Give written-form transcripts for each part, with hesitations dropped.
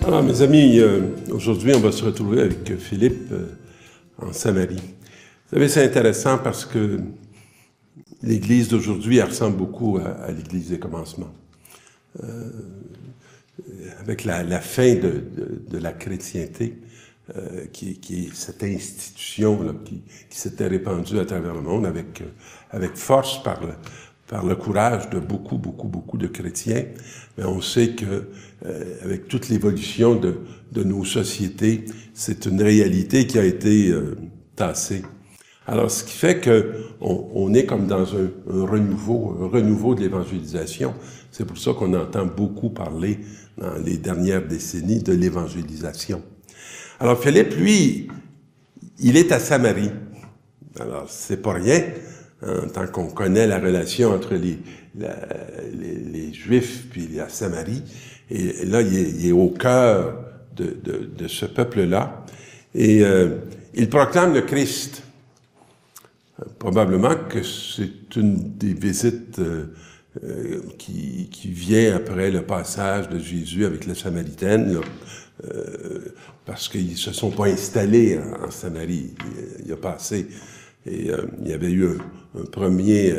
Alors, mes amis, aujourd'hui, on va se retrouver avec Philippe en Samarie. Vous savez, c'est intéressant parce que l'Église d'aujourd'hui, elle ressemble beaucoup à l'Église des commencements. Avec la fin de la chrétienté, qui est cette institution là, qui s'était répandue à travers le monde avec force par le courage de beaucoup de chrétiens. Mais on sait que avec toute l'évolution de nos sociétés, c'est une réalité qui a été tassée. Alors, ce qui fait que on est comme dans un renouveau de l'évangélisation. C'est pour ça qu'on entend beaucoup parler dans les dernières décennies de l'évangélisation. Alors, Philippe, lui, il est à Samarie. Alors, c'est pas rien, hein, tant qu'on connaît la relation entre les Juifs puis la Samarie. Et là, il est au cœur de ce peuple-là. Et il proclame le Christ. Probablement que c'est une des visites qui vient après le passage de Jésus avec la Samaritaine, là, parce qu'ils se sont pas installés en Samarie. Il a passé et il y avait eu un premier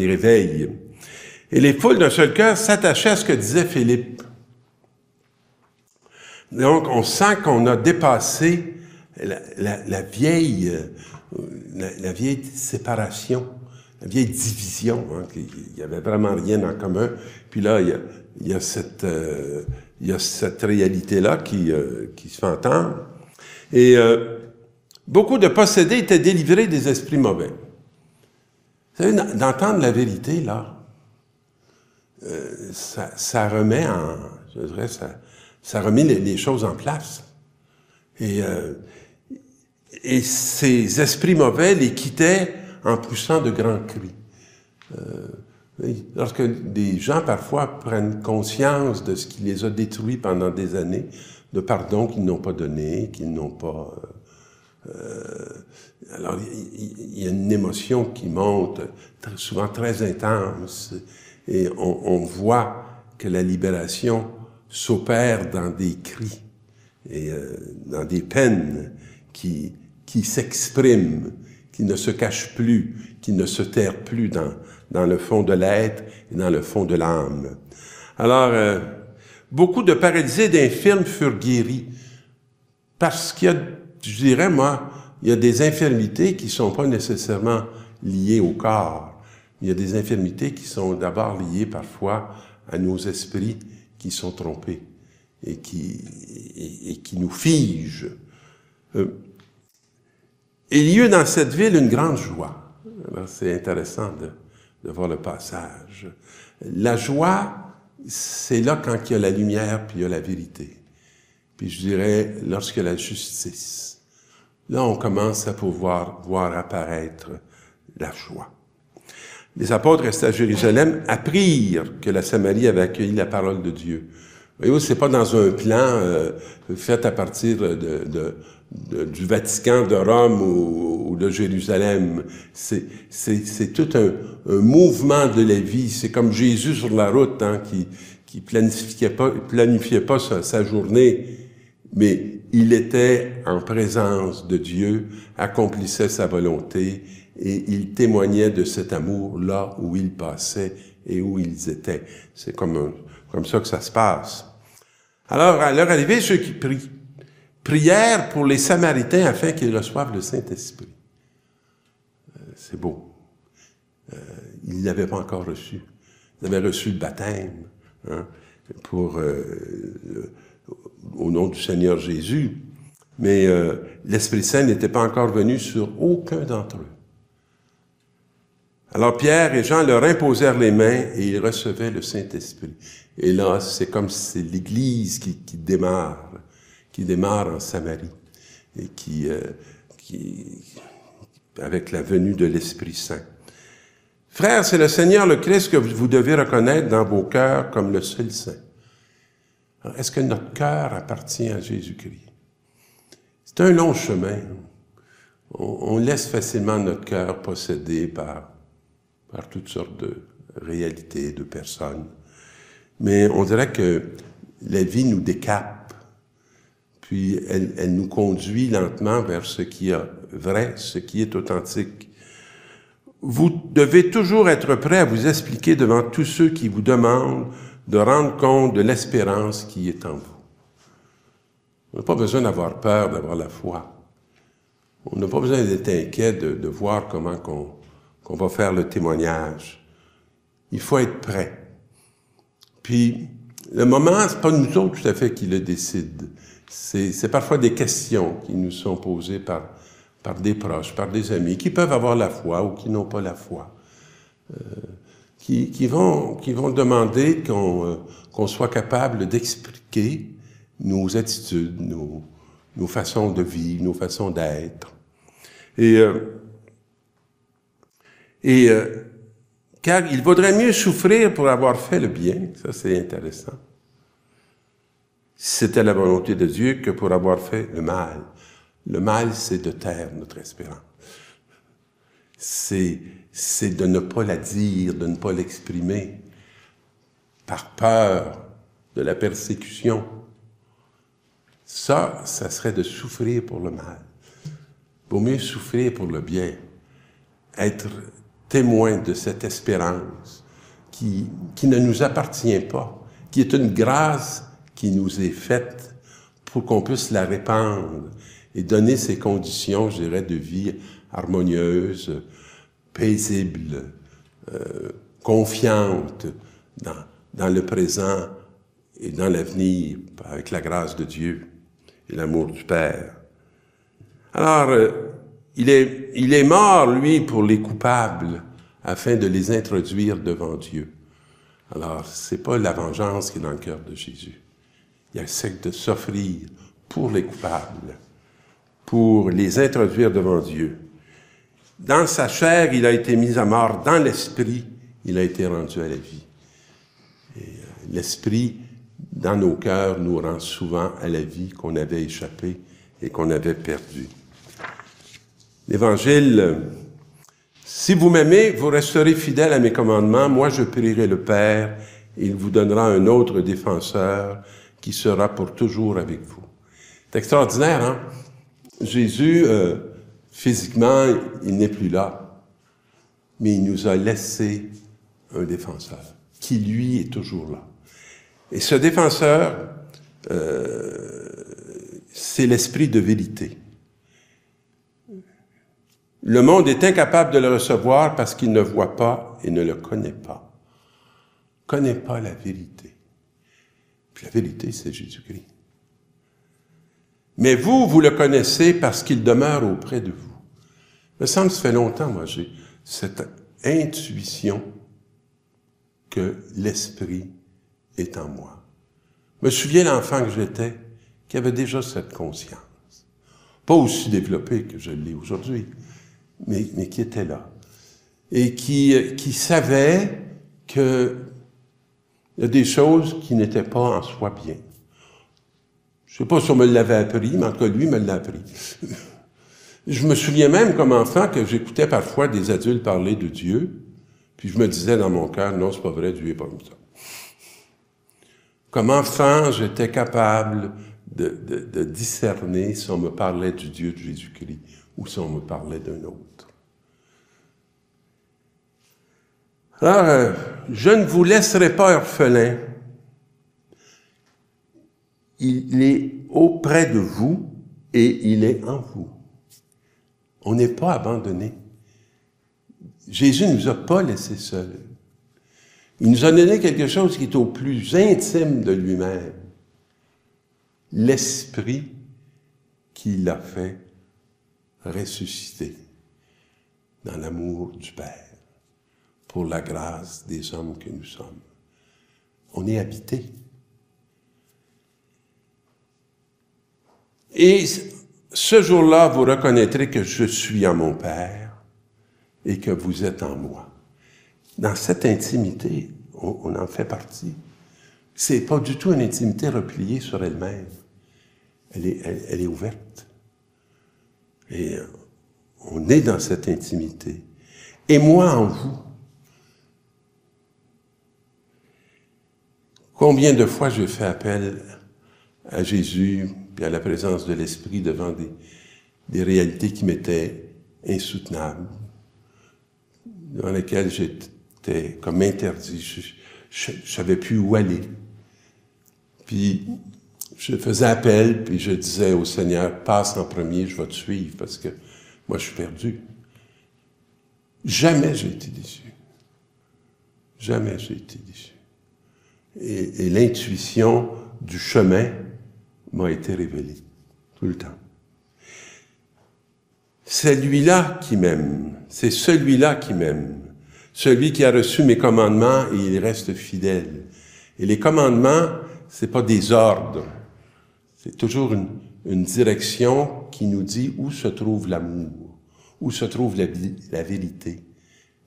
réveil. Et les foules d'un seul cœur s'attachaient à ce que disait Philippe. Donc, on sent qu'on a dépassé la vieille séparation, la vieille division, hein, qu'il y avait vraiment rien en commun. Puis là, il y a cette réalité-là qui se fait entendre. Et beaucoup de possédés étaient délivrés des esprits mauvais. Vous savez, d'entendre la vérité, là, ça remet je dirais, ça remet les choses en place. Et ces esprits mauvais les quittaient en poussant de grands cris. Lorsque des gens, parfois, prennent conscience de ce qui les a détruits pendant des années, de pardon qu'ils n'ont pas donné, qu'ils n'ont pas... alors, il y a une émotion qui monte, souvent très intense, et on voit que la libération s'opère dans des cris et dans des peines qui s'expriment, qui ne se cachent plus, qui ne se terrent plus dans le fond de l'être et dans le fond de l'âme. Alors, beaucoup de paralysés et d'infirmes furent guéris, parce qu'il y a, je dirais, moi, il y a des infirmités qui sont pas nécessairement liées au corps. Il y a des infirmités qui sont d'abord liées parfois à nos esprits qui sont trompés et qui nous figent. Il y eut dans cette ville une grande joie. Alors, c'est intéressant de voir le passage. La joie, c'est là quand il y a la lumière puis il y a la vérité. Puis je dirais, lorsqu'il y a la justice, là on commence à pouvoir voir apparaître la joie. Les apôtres restés à Jérusalem apprirent que la Samarie avait accueilli la parole de Dieu. Voyez-vous, c'est pas dans un plan fait à partir du Vatican, de Rome ou de Jérusalem. C'est tout un mouvement de la vie. C'est comme Jésus sur la route, hein, qui planifiait pas sa journée, mais il était en présence de Dieu, accomplissait sa volonté, et il témoignait de cet amour là où il passait et où ils étaient. C'est comme ça que ça se passe. Alors, à leur arrivée, ceux qui prièrent pour les Samaritains afin qu'ils reçoivent le Saint-Esprit. C'est beau. Ils ne l'avaient pas encore reçu. Ils avaient reçu le baptême, hein, au nom du Seigneur Jésus. Mais l'Esprit Saint n'était pas encore venu sur aucun d'entre eux. Alors Pierre et Jean leur imposèrent les mains et ils recevaient le Saint-Esprit. Et là, c'est comme si c'est l'Église qui démarre en Samarie et qui avec la venue de l'Esprit Saint. Frères, c'est le Seigneur le Christ que vous devez reconnaître dans vos cœurs comme le seul Saint. Alors, est-ce que notre cœur appartient à Jésus-Christ? C'est un long chemin. On laisse facilement notre cœur possédé par toutes sortes de réalités, de personnes. Mais on dirait que la vie nous décape. Puis elle nous conduit lentement vers ce qui est vrai, ce qui est authentique. Vous devez toujours être prêt à vous expliquer devant tous ceux qui vous demandent de rendre compte de l'espérance qui est en vous. On n'a pas besoin d'avoir peur d'avoir la foi. On n'a pas besoin d'être inquiet de voir comment qu'on va faire le témoignage. Il faut être prêt. Puis, le moment, c'est pas nous autres tout à fait qui le décident. C'est parfois des questions qui nous sont posées par des proches, par des amis, qui peuvent avoir la foi ou qui n'ont pas la foi, qui vont demander qu'on soit capable d'expliquer nos attitudes, nos façons de vivre, nos façons d'être. Car il vaudrait mieux souffrir pour avoir fait le bien, ça c'est intéressant, si c'était la volonté de Dieu, que pour avoir fait le mal. Le mal, c'est de taire notre espérance. C'est de ne pas la dire, de ne pas l'exprimer, par peur de la persécution. Ça serait de souffrir pour le mal. Vaut mieux souffrir pour le bien, être témoin de cette espérance qui ne nous appartient pas, qui est une grâce qui nous est faite pour qu'on puisse la répandre et donner ces conditions, je dirais, de vie harmonieuse, paisible, confiante dans le présent et dans l'avenir, avec la grâce de Dieu et l'amour du Père. Alors, il est mort, lui, pour les coupables, afin de les introduire devant Dieu. Alors, c'est pas la vengeance qui est dans le cœur de Jésus. Il essaie de s'offrir pour les coupables, pour les introduire devant Dieu. Dans sa chair, il a été mis à mort. Dans l'esprit, il a été rendu à la vie. Et l'esprit, dans nos cœurs, nous rend souvent à la vie qu'on avait échappé et qu'on avait perdue. L'Évangile, si vous m'aimez, vous resterez fidèles à mes commandements. Moi, je prierai le Père, et il vous donnera un autre défenseur qui sera pour toujours avec vous. C'est extraordinaire, hein? Jésus, physiquement, il n'est plus là, mais il nous a laissé un défenseur qui, lui, est toujours là. Et ce défenseur, c'est l'esprit de vérité. Le monde est incapable de le recevoir parce qu'il ne voit pas et ne le connaît pas. Connaît pas la vérité. Puis la vérité, c'est Jésus-Christ. Mais vous le connaissez parce qu'il demeure auprès de vous. Il me semble que ça fait longtemps, moi, j'ai cette intuition que l'Esprit est en moi. Je me souviens l'enfant que j'étais, qui avait déjà cette conscience. Pas aussi développée que je l'ai aujourd'hui, mais qui était là. Et qui savait que il y a des choses qui n'étaient pas en soi bien. Je sais pas si on me l'avait appris, mais en tout cas, lui me l'a appris. Je me souviens même, comme enfant, que j'écoutais parfois des adultes parler de Dieu, puis je me disais dans mon cœur, non, c'est pas vrai, Dieu est pas comme ça. Comme enfant, j'étais capable de discerner si on me parlait du Dieu de Jésus-Christ ou si on me parlait d'un autre. Alors, je ne vous laisserai pas orphelin. Il est auprès de vous et il est en vous. On n'est pas abandonné. Jésus ne nous a pas laissés seuls. Il nous a donné quelque chose qui est au plus intime de lui-même. L'Esprit qui l'a fait ressusciter dans l'amour du Père pour la grâce des hommes que nous sommes. On est habité. Et ce jour-là, vous reconnaîtrez que je suis en mon Père et que vous êtes en moi. Dans cette intimité, on en fait partie. C'est pas du tout une intimité repliée sur elle-même. Elle est ouverte. Et on est dans cette intimité. Et moi en vous. Combien de fois j'ai fait appel à Jésus, puis à la présence de l'Esprit devant des réalités qui m'étaient insoutenables, dans lesquelles j'étais comme interdit. Je savais plus où aller. Puis je faisais appel, puis je disais au Seigneur, passe en premier, je vais te suivre, parce que moi je suis perdu. Jamais j'ai été déçu. Jamais j'ai été déçu. Et l'intuition du chemin m'a été révélée, tout le temps. Celui-là qui m'aime, c'est celui-là qui m'aime. Celui qui a reçu mes commandements et il reste fidèle. Et les commandements, c'est pas des ordres. C'est toujours une direction qui nous dit où se trouve l'amour, où se trouve la vérité,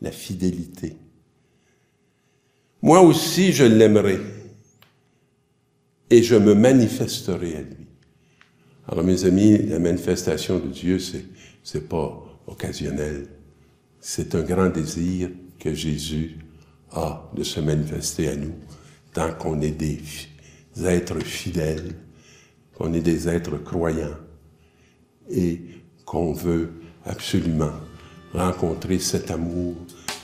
la fidélité. Moi aussi, je l'aimerai et je me manifesterai à lui. Alors, mes amis, la manifestation de Dieu, c'est pas occasionnel. C'est un grand désir que Jésus a de se manifester à nous, tant qu'on est des êtres fidèles, qu'on est des êtres croyants et qu'on veut absolument rencontrer cet amour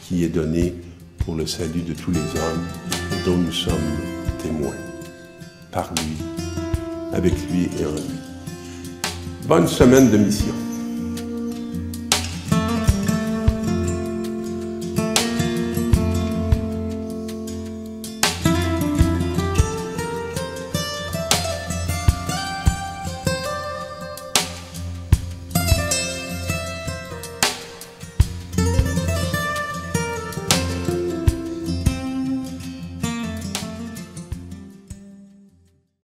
qui est donné pour le salut de tous les hommes et dont nous sommes témoins, par lui, avec lui et en lui. Bonne semaine de mission.